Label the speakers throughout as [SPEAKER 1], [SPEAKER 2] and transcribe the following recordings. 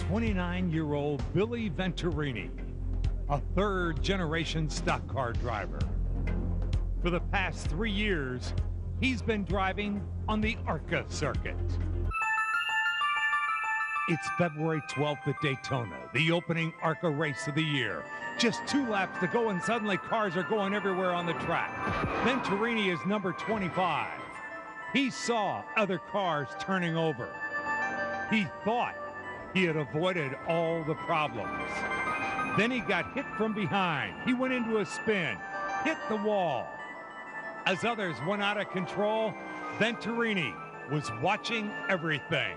[SPEAKER 1] 29-year-old Billy Venturini, a third-generation stock car driver. For the past 3 years, he's been driving on the ARCA circuit. It's February 12th at Daytona, the opening ARCA race of the year. Just 2 laps to go and suddenly cars are going everywhere on the track. Venturini is number 25. He saw other cars turning over. He thought he had avoided all the problems. Then he got hit from behind. He went into a spin, hit the wall. As others went out of control, Venturini was watching everything.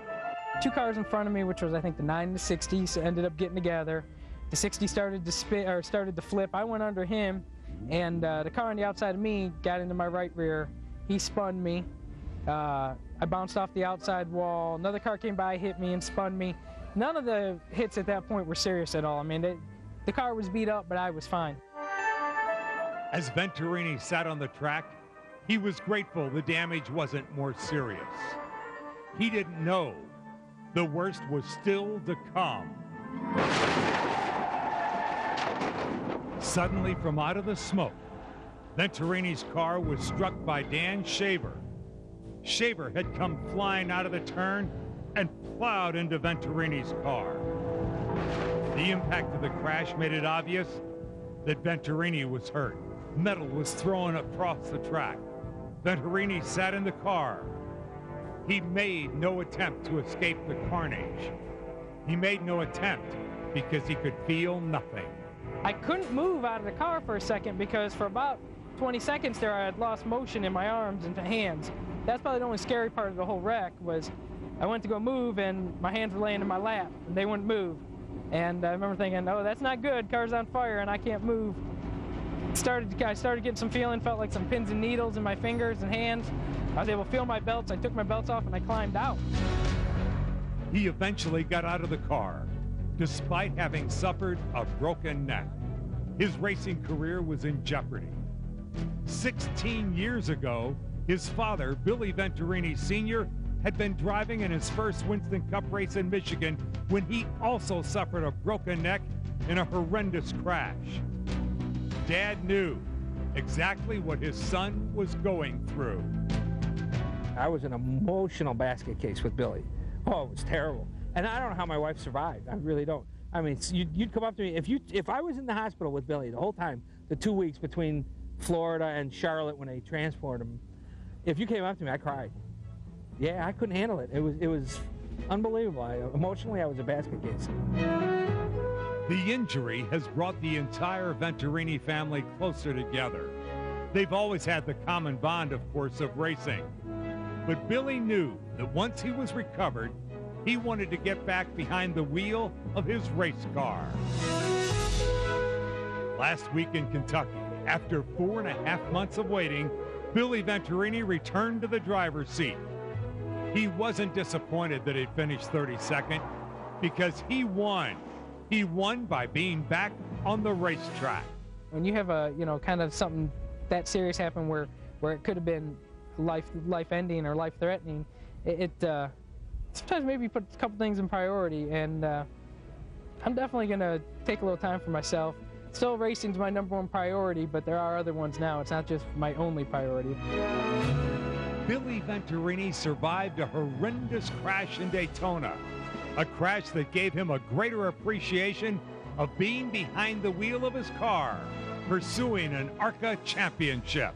[SPEAKER 2] 2 cars in front of me, which was I think the 9 and the 60, so ended up getting together. The 60 started to spin, or started to flip. I went under him, and the car on the outside of me got into my right rear. He spun me. I bounced off the outside wall. Another car came by, hit me, and spun me. None of the hits at that point were serious at all. I mean, the car was beat up, but I was fine.
[SPEAKER 1] As Venturini sat on the track, he was grateful the damage wasn't more serious. He didn't know the worst was still to come. Suddenly, from out of the smoke, Venturini's car was struck by Dan Shaver. Shaver had come flying out of the turn and plowed into Venturini's car. The impact of the crash made it obvious that Venturini was hurt. Metal was thrown across the track. Venturini sat in the car. He made no attempt to escape the carnage. He made no attempt because he could feel nothing.
[SPEAKER 2] I couldn't move out of the car for a second because for about 20 seconds there I had lost motion in my arms and hands. That's probably the only scary part of the whole wreck was I went to go move and my hands were laying in my lap and they wouldn't move. And I remember thinking, oh, that's not good, car's on fire and I can't move. I started getting some feeling, felt like some pins and needles in my fingers and hands. I was able to feel my belts. I took my belts off and I climbed out.
[SPEAKER 1] He eventually got out of the car, despite having suffered a broken neck. His racing career was in jeopardy. 16 years ago, his father, Billy Venturini Sr., had been driving in his first Winston Cup race in Michigan when he also suffered a broken neck in a horrendous crash. Dad knew exactly what his son was going through.
[SPEAKER 3] I was an emotional basket case with Billy. Oh, it was terrible. And I don't know how my wife survived. I really don't. I mean, you'd come up to me, if I was in the hospital with Billy the whole time, the 2 weeks between Florida and Charlotte when they transported him, if you came up to me, I cried. Yeah, I couldn't handle it. It was unbelievable. Emotionally, I was a basket case.
[SPEAKER 1] The injury has brought the entire Venturini family closer together. They've always had the common bond, of course, of racing. But Billy knew that once he was recovered, he wanted to get back behind the wheel of his race car. Last week in Kentucky, after 4.5 months of waiting, Billy Venturini returned to the driver's seat. He wasn't disappointed that he'd finished 32nd because he won. He won by being back on the racetrack. When
[SPEAKER 2] you have a, kind of something that serious happen where it could have been life-ending or life-threatening, it sometimes maybe put a couple things in priority, and I'm definitely going to take a little time for myself. Still, racing's my #1 priority, but there are other ones now. It's not just my only priority.
[SPEAKER 1] Billy Venturini survived a horrendous crash in Daytona, a crash that gave him a greater appreciation of being behind the wheel of his car, pursuing an ARCA championship.